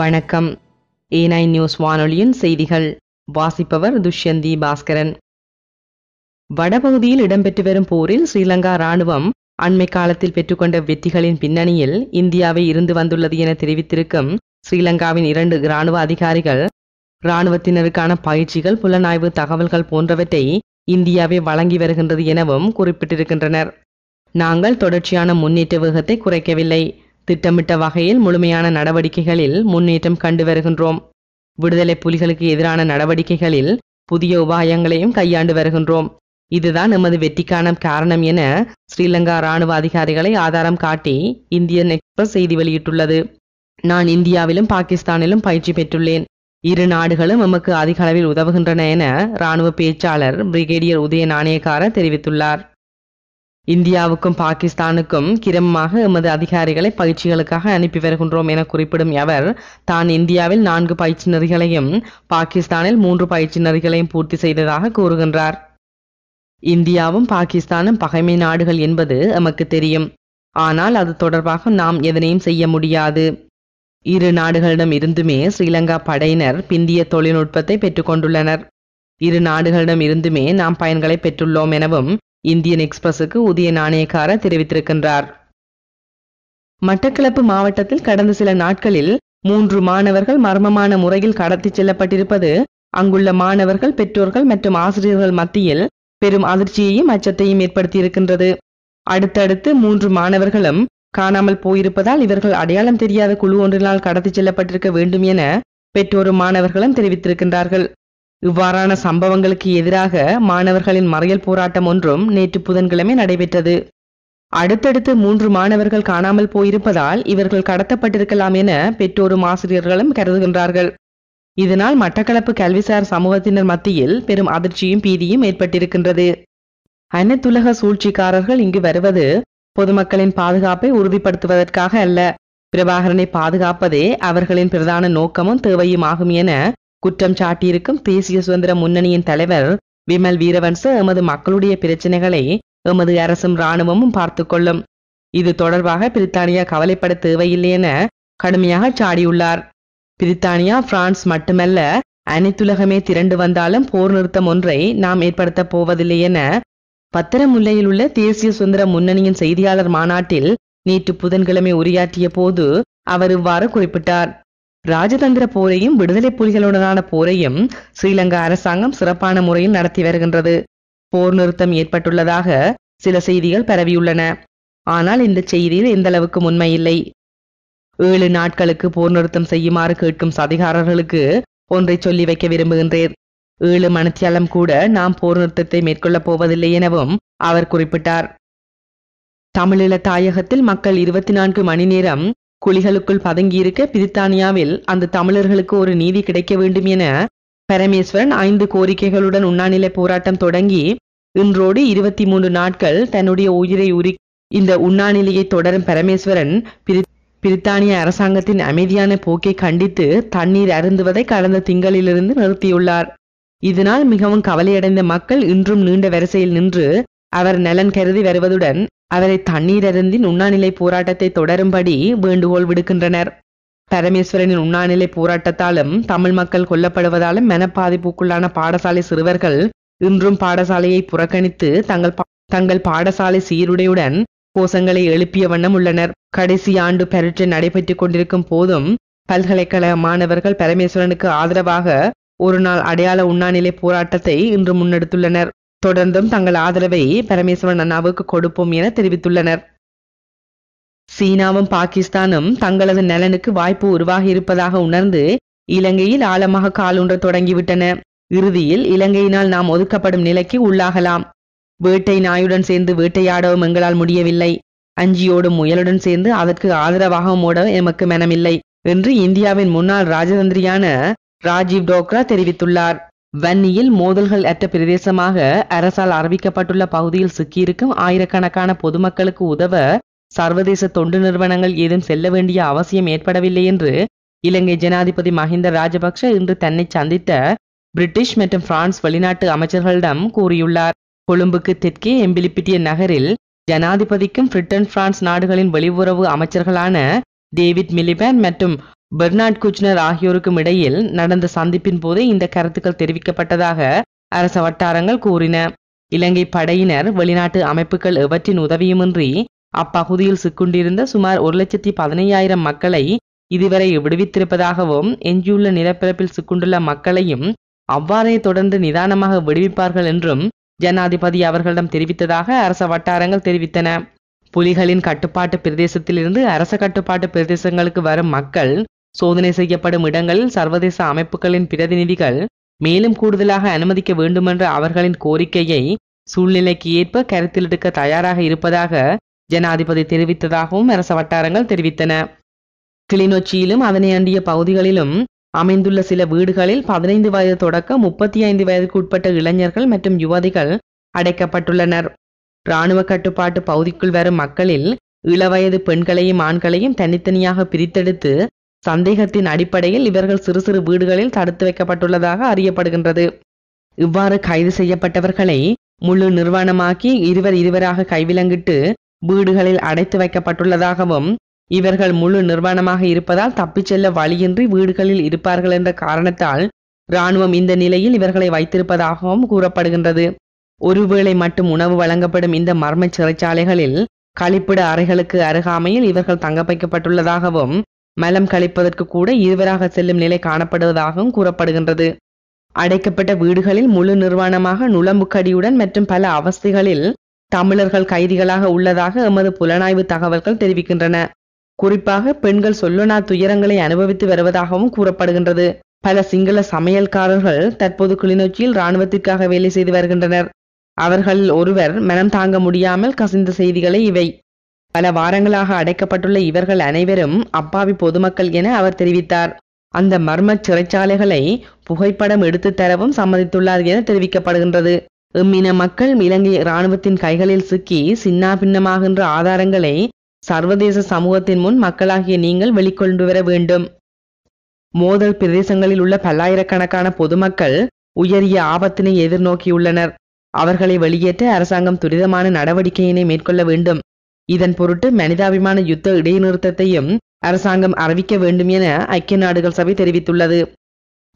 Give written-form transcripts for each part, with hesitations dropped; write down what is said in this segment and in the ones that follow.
வணக்கம். A9 news வானொலியின் செய்திகள் வாசிப்பவர் துஷ்யந்தி பாஸ்கரன். வடபகுதியில் இடம்பெற்று வரும் போரில் ஸ்ரீலங்கா இராணுவம் அண்மை காலத்தில் பெற்றுக்கொண்ட வெற்றிகளின் பின்னணியில் இந்தியாவை இருந்து வந்துள்ளது என தெரிவித்திருக்கும் ஸ்ரீலங்காவின் 2 இராணுவ அதிகாரிகள், இராணுவத்தினருக்கான பயிற்சிகள், புலனாய்வு தகவல்கள் போன்றவற்றை இந்தியாவை வழங்கி வருகின்றது எனவும் குறிப்பிட்டிருக்கின்றனர். நாங்கள் தொடர்ச்சியான முன்னேற்ற வேகத்தை குறைக்கவில்லை, திட்டமிட்ட வகையில் முழுமையான நடவடிக்கைகளில் முன்னேற்றம் கண்டு வருகின்றோம். விடுதலை புலிகளுக்கு எதிரான நடவடிக்கைகளில் புதிய உபாயங்களையும் கையாண்டு வருகின்றோம். இதுதான் எமது வெற்றிக்கான காரணம் என ஸ்ரீலங்கா இராணுவ அதிகாரிகளை ஆதாரம் காட்டி இந்தியன் எக்ஸ்பிரஸ் செய்தி வெளியிட்டுள்ளது. நான் இந்தியாவிலும் பாகிஸ்தானிலும் பயிற்சி பெற்றுள்ளேன். இரு நாடுகளும் எமக்கு அதிக அளவில் உதவுகின்றன என இராணுவ பேச்சாளர் பிரிகேடியர் உதய நாணயக்கார தெரிவித்துள்ளார். இந்தியாவுக்கும் பாகிஸ்தானுக்கும் கிரமமாக எமது அதிகாரிகளை பயிற்சிகளுக்காக அனுப்பி வருகின்றோம் என குறிப்பிடும் அவர், தான் இந்தியாவில் 4 பயிற்சி நெறிகளையும் பாகிஸ்தானில் 3 பயிற்சி நெறிகளையும் பூர்த்தி செய்ததாக கூறுகின்றார். இந்தியாவும் பாகிஸ்தானும் பகைமை நாடுகள் என்பது எமக்கு தெரியும். ஆனால் அது தொடர்பாக நாம் எதனையும் செய்ய முடியாது. இரு நாடுகளிடம் இருந்துமே ஸ்ரீலங்கா படையினர் பிந்திய தொழில்நுட்பத்தை பெற்றுக்கொண்டுள்ளனர். இரு நாடுகளிடம் இருந்துமே நாம் பயன்களை பெற்றுள்ளோம் எனவும் இந்தியன் எக்ஸ்பிரஸுக்கு உதய நாணயக்கார தெரிவித்திருக்கின்றார். மட்டக்களப்பு மாவட்டத்தில் கடந்த சில நாட்களில் 3 மாணவர்கள் மர்மமான முறையில் கடத்திச் செல்லப்பட்டிருப்பது அங்குள்ள மாணவர்கள், பெற்றோர்கள் மற்றும் ஆசிரியர்கள் மத்தியில் பெரும் அதிர்ச்சியையும் அச்சத்தையும் ஏற்படுத்தியிருக்கின்றது. அடுத்தடுத்து 3 மாணவர்களும் காணாமல் போயிருப்பதால் இவர்கள் அடையாளம் தெரியாத குழு ஒன்றினால் கடத்திச் செல்லப்பட்டிருக்க வேண்டும் என பெற்றோரும் மாணவர்களும் தெரிவித்திருக்கின்றார்கள். இவ்வாறான சம்பவங்களுக்கு எதிராக மாணவர்களின் மறியல் போராட்டம் ஒன்றும் நேற்று புதன்கிழமை நடைபெற்றது. அடுத்தடுத்து 3 மாணவர்கள் காணாமல் போயிருப்பதால் இவர்கள் கடத்தப்பட்டிருக்கலாம் என பெற்றோரும் ஆசிரியர்களும் கருதுகின்றார்கள். இதனால் மட்டக்களப்பு கல்விசார் சமூகத்தினர் மத்தியில் பெரும் அதிர்ச்சியும் பீதியும் ஏற்பட்டிருக்கின்றது. அனைத்துலக சூழ்ச்சிக்காரர்கள் இங்கு வருவது பொதுமக்களின் பாதுகாப்பை உறுதிப்படுத்துவதற்காக அல்ல, பிரபாகரனை பாதுகாப்பதே அவர்களின் பிரதான நோக்கமும் தேவையும் ஆகும் என குற்றம் சாட்டியிருக்கும் தேசிய சுதந்திர முன்னணியின் தலைவர் விமல் வீரவன்ச, எமது மக்களுடைய பிரச்சனைகளை எமது அரசும் இராணுவமும் பார்த்து கொள்ளும். இது தொடர்பாக பிரித்தானியா கவலைப்பட தேவையில்லை என கடுமையாக சாடியுள்ளார். பிரித்தானியா, பிரான்ஸ் மட்டுமல்ல, அனைத்துலகமே திரண்டு வந்தாலும் போர் நிறுத்தம் ஒன்றை நாம் ஏற்படுத்தப் போவதில்லை என பத்திரமுல்லையில் உள்ள தேசிய சுதந்திர முன்னணியின் செய்தியாளர் மாநாட்டில் நேற்று புதன்கிழமை உரையாற்றிய போது அவர் இவ்வாறு குறிப்பிட்டார். ராஜதந்திர போரையும் விடுதலை புலிகளுடனான போரையும் ஸ்ரீலங்கா அரசாங்கம் சிறப்பான முறையில் நடத்தி வருகின்றது. போர் நிறுத்தம் ஏற்பட்டுள்ளதாக சில செய்திகள் பரவியுள்ளன. ஆனால் இந்த செய்தியில் எந்த அளவுக்கு உண்மையில்லை. 7 நாட்களுக்கு போர் நிறுத்தம் செய்யுமாறு கேட்கும் சதிகாரர்களுக்கு ஒன்றை சொல்லி வைக்க விரும்புகின்றேன். 7 மணித்தியாலம் கூட நாம் போர் நிறுத்தத்தை மேற்கொள்ளப் போவதில்லை எனவும் அவர் குறிப்பிட்டார். தமிழீழ தாயகத்தில் மக்கள் 24 மணி நேரம் குழிகளுக்குள் பதுங்கியிருக்க பிரித்தானியாவில் அந்த தமிழர்களுக்கு ஒரு நீதி கிடைக்க வேண்டும் என பரமேஸ்வரன் 5 கோரிக்கைகளுடன் உண்ணாநிலை போராட்டம் தொடங்கி இன்றோடு 23 நாட்கள் தன்னுடைய உயிரை இந்த உண்ணாநிலையை தொடரும் பரமேஸ்வரன் பிரித்தானிய அரசாங்கத்தின் அமைதியான போக்கை கண்டித்து தண்ணீர் அருந்துவதை கடந்த திங்களிலிருந்து நிறுத்தியுள்ளார். இதனால் மிகவும் கவலையடைந்த மக்கள் இன்றும் நீண்ட வரிசையில் நின்று அவர் நலன் கருதி வருவதுடன் அவரை தண்ணீர் அருந்தின் உண்ணாநிலை போராட்டத்தை தொடரும்படி வேண்டுகோள் விடுக்கின்றனர். பரமேஸ்வரனின் உண்ணாநிலை போராட்டத்தாலும் தமிழ் மக்கள் கொல்லப்படுவதாலும் மனப்பாதிப்புக்குள்ளான பாடசாலை சிறுவர்கள் இன்றும் பாடசாலையை புறக்கணித்து தங்கள் பாடசாலை சீருடையுடன் கோஷங்களை எழுப்பிய வண்ணம் உள்ளனர். கடைசி ஆண்டு பரீட்சை நடைபெற்றுக் கொண்டிருக்கும் போதும் பல்கலைக்கழக மாணவர்கள் பரமேஸ்வரனுக்கு ஆதரவாக ஒரு நாள் அடையாள உண்ணாநிலை போராட்டத்தை இன்று முன்னெடுத்துள்ளனர். தொடர்ந்தும் தங்கள் ஆதரவை பரமேஸ்வரன் அண்ணாவுக்கு கொடுப்போம் என தெரிவித்துள்ளனர். சீனாவும் பாகிஸ்தானும் தங்களது நலனுக்கு வாய்ப்பு உருவாகி இருப்பதாக உணர்ந்து இலங்கையில் ஆழமாக காலூன்ற தொடங்கிவிட்டன. இறுதியில் இலங்கையினால் நாம் ஒதுக்கப்படும் நிலைக்கு உள்ளாகலாம். வேட்டை நாயுடன் சேர்ந்து வேட்டையாடவும் எங்களால் முடியவில்லை. அஞ்சியோடும் முயலுடன் சேர்ந்து அதற்கு ஆதரவாகவும் ஓட எமக்கு மனமில்லை என்று இந்தியாவின் முன்னாள் ராஜதந்திரியான ராஜீவ் டோக்ரா தெரிவித்துள்ளார். வன்னியில் மோதல்கள் அற்ற பிரதேசமாக அரசால் அறிவிக்கப்பட்டுள்ள பகுதியில் சிக்கியிருக்கும் ஆயிரக்கணக்கான பொதுமக்களுக்கு உதவ சர்வதேச தொண்டு நிறுவனங்கள் ஏதும் செல்ல வேண்டிய அவசியம் ஏற்படவில்லை என்று இலங்கை ஜனாதிபதி மஹிந்த ராஜபக்ஷ இன்று தன்னை சந்தித்த பிரிட்டிஷ் மற்றும் பிரான்ஸ் வெளிநாட்டு அமைச்சர்களிடம் கூறியுள்ளார். கொழும்புக்கு தெற்கே எம்பிலிப்பிட்டிய நகரில் ஜனாதிபதிக்கும் பிரிட்டன், பிரான்ஸ் நாடுகளின் வெளியுறவு அமைச்சர்களான டேவிட் மிலிபேண்ட் மற்றும் பெர்னார்ட் குச்னர் ஆகியோருக்கும் இடையில் நடந்த சந்திப்பின் போது இந்த கருத்துக்கள் தெரிவிக்கப்பட்டதாக அரச வட்டாரங்கள் கூறின. இலங்கை படையினர் வெளிநாட்டு அமைப்புகள் எவற்றின் உதவியுமின்றி அப்பகுதியில் சிக்குண்டிருந்த சுமார் 1,15,000 மக்களை இதுவரை விடுவித்திருப்பதாகவும் எஞ்சியுள்ள நிலப்பரப்பில் சிக்குண்டுள்ள மக்களையும் அவ்வாறே தொடர்ந்து நிதானமாக விடுவிப்பார்கள் என்றும் ஜனாதிபதி அவர்களிடம் தெரிவித்ததாக அரச வட்டாரங்கள் தெரிவித்தன. புலிகளின் கட்டுப்பாட்டு பிரதேசத்திலிருந்து அரச கட்டுப்பாட்டு பிரதேசங்களுக்கு வரும் மக்கள் சோதனை செய்யப்படும் இடங்களில் சர்வதேச அமைப்புகளின் பிரதிநிதிகள் மேலும் கூடுதலாக அனுமதிக்க வேண்டுமென்ற அவர்களின் கோரிக்கையை சூழ்நிலைக்கு ஏற்ப கருத்திலெடுக்க தயாராக இருப்பதாக ஜனாதிபதி தெரிவித்ததாகவும் அரச வட்டாரங்கள் தெரிவித்தன. கிளிநொச்சியிலும் அதனை அண்டிய பகுதிகளிலும் அமைந்துள்ள சில வீடுகளில் 15 வயது தொடக்கம் 35 வயதுக்கு உட்பட்ட இளைஞர்கள் மற்றும் யுவதிகள் அடைக்கப்பட்டுள்ளனர். இராணுவ கட்டுப்பாட்டு பகுதிக்குள் வரும் மக்களில் இளவயது பெண்களையும் ஆண்களையும் தனித்தனியாக பிரித்தெடுத்து சந்தேகத்தின் அடிப்படையில் இவர்கள் சிறு சிறு வீடுகளில் தடுத்து வைக்கப்பட்டுள்ளதாக அறியப்படுகின்றது. இவ்வாறு கைது செய்யப்பட்டவர்களை முழு நிர்வாணமாக்கி இருவராக கைவிலங்கிட்டு வீடுகளில் அடைத்து வைக்கப்பட்டுள்ளதாகவும் இவர்கள் முழு நிர்வாணமாக இருப்பதால் தப்பிச் செல்ல வழியின்றி வீடுகளில் இருப்பார்கள் என்ற காரணத்தால் இராணுவம் இந்த நிலையில் இவர்களை வைத்திருப்பதாகவும் கூறப்படுகின்றது. ஒருவேளை மட்டும் உணவு வழங்கப்படும் இந்த மர்ம சிறைச்சாலைகளில் கழிப்பிட அறைகளுக்கு அருகாமையில் இவர்கள் தங்க வைக்கப்பட்டுள்ளதாகவும் மலம் கழிப்பதற்கு கூட இருவராக செல்லும் நிலை காணப்படுவதாகவும் கூறப்படுகின்றது. அடைக்கப்பட்ட வீடுகளில் முழு நிர்வாணமாக நுளம்புக்கடியுடன் மற்றும் பல அவஸ்தைகளில் தமிழர்கள் கைதிகளாக உள்ளதாக எமது புலனாய்வு தகவல்கள் தெரிவிக்கின்றன. குறிப்பாக பெண்கள் சொல்லொணா துயரங்களை அனுபவித்து வருவதாகவும் கூறப்படுகின்றது. பல சிங்கள சமையல்காரர்கள் தற்போது கிளிநொச்சியில் இராணுவத்திற்காக வேலை செய்து வருகின்றனர். அவர்களில் ஒருவர் மனம் தாங்க முடியாமல் கசிந்த செய்திகளை இவை. பல வாரங்களாக அடைக்கப்பட்டுள்ள இவர்கள் அனைவரும் அப்பாவி பொதுமக்கள் என அவர் தெரிவித்தார். அந்த மர்ம சிறைச்சாலைகளை புகைப்படம் எடுத்து தரவும் சம்மதித்துள்ளார் என தெரிவிக்கப்படுகின்றது. எம்மின மக்கள் இலங்கை இராணுவத்தின் கைகளில் சிக்கி சின்னாபின்னமாகின்ற ஆதாரங்களை சர்வதேச சமூகத்தின் முன் மக்களாகிய நீங்கள் வெளிக்கொண்டு வர வேண்டும். மோதல் பிரதேசங்களில் உள்ள பல்லாயிரக்கணக்கான பொதுமக்கள் உயரிய ஆபத்தினை எதிர்நோக்கியுள்ளனர். அவர்களை வெளியேற்ற அரசாங்கம் துரிதமான நடவடிக்கையினை மேற்கொள்ள வேண்டும். இதன் பொருட்டு மனிதாபிமான யுத்த இடைநிறுத்தத்தையும் அரசாங்கம் அறிவிக்க வேண்டும் என ஐக்கிய நாடுகள் சபை தெரிவித்துள்ளது.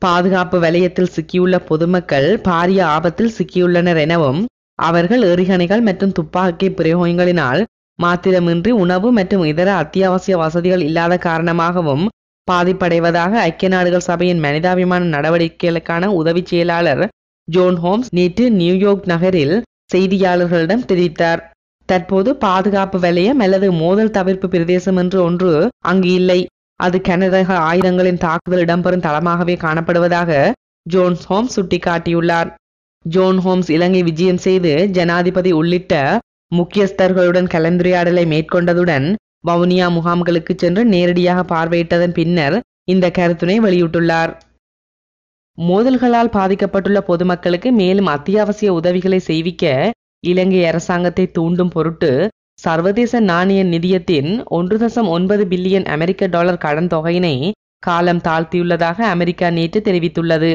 பாதுகாப்பு வலயத்தில் சிக்கியுள்ள பொதுமக்கள் பாரிய ஆபத்தில் சிக்கியுள்ளனர் எனவும் அவர்கள் எறிகணைகள் மற்றும் துப்பாக்கி பிரயோகங்களினால் மாத்திரமின்றி உணவு மற்றும் இதர அத்தியாவசிய வசதிகள் இல்லாத காரணமாகவும் பாதிப்படைவதாக ஐக்கிய நாடுகள் சபையின் மனிதாபிமான நடவடிக்கைகளுக்கான உதவி செயலாளர் ஜோன் ஹோம்ஸ் நேற்று நியூயார்க் நகரில் செய்தியாளர்களிடம் தெரிவித்தார். தற்போது பாதுகாப்பு வலயம் அல்லது மோதல் தவிர்ப்பு பிரதேசம் என்று ஒன்று அங்கு இல்லை. அது கனரக ஆயுதங்களின் தாக்குதல் இடம்பெறும் தளமாகவே காணப்படுவதாக ஜோன் ஹோம்ஸ் சுட்டிக்காட்டியுள்ளார். ஜோன் ஹோம்ஸ் இலங்கை விஜயம் செய்து ஜனாதிபதி உள்ளிட்ட முக்கியஸ்தர்களுடன் கலந்துரையாடலை மேற்கொண்டதுடன் வவுனியா முகாம்களுக்கு சென்று நேரடியாக பார்வையிட்டதன் பின்னர் இந்த கருத்தினை வெளியிட்டுள்ளார். மோதல்களால் பாதிக்கப்பட்டுள்ள பொதுமக்களுக்கு மேலும் அத்தியாவசிய உதவிகளை செய்விக்க இலங்கை அரசாங்கத்தை தூண்டும் பொருட்டு சர்வதேச நாணய நிதியத்தின் 1.9 பில்லியன் அமெரிக்க டாலர் கடன் தொகையினை காலம் தாழ்த்தியுள்ளதாக அமெரிக்கா நேற்று தெரிவித்துள்ளது.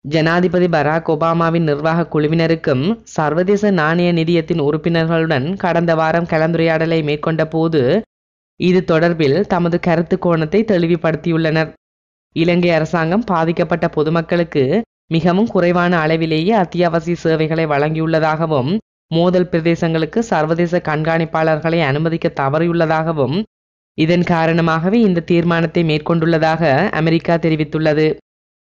ஜனாதிபதி பராக் ஒபாமாவின் நிர்வாக குழுவினருக்கும் சர்வதேச நாணய நிதியத்தின் உறுப்பினர்களுடன் கடந்த வாரம் கலந்துரையாடலை மேற்கொண்ட போது இது தொடர்பில் தமது கருத்து கோணத்தை தெளிவுபடுத்தியுள்ளனர். இலங்கை அரசாங்கம் பாதிக்கப்பட்ட பொதுமக்களுக்கு மிகவும் குறைவான அளவிலேயே அத்தியாவசிய சேவைகளை வழங்கியுள்ளதாகவும் மோதல் பிரதேசங்களுக்கு சர்வதேச கண்காணிப்பாளர்களை அனுமதிக்க தவறியுள்ளதாகவும் இதன் காரணமாகவே இந்த தீர்மானத்தை மேற்கொண்டுள்ளதாக அமெரிக்கா தெரிவித்துள்ளது.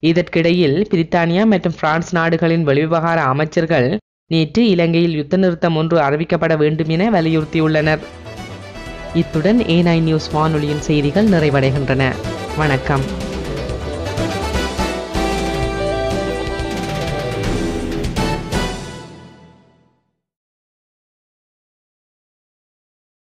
இதற்கிடையில் பிரித்தானியா மற்றும் பிரான்ஸ் நாடுகளின் வெளிவிவகார அமைச்சர்கள் நேற்று இலங்கையில் யுத்த நிறுத்தம் ஒன்று அறிவிக்கப்பட வேண்டும் என வலியுறுத்தியுள்ளனர். இத்துடன் A9 நியூஸ் வானொலியின் செய்திகள் நிறைவடைகின்றன. வணக்கம்.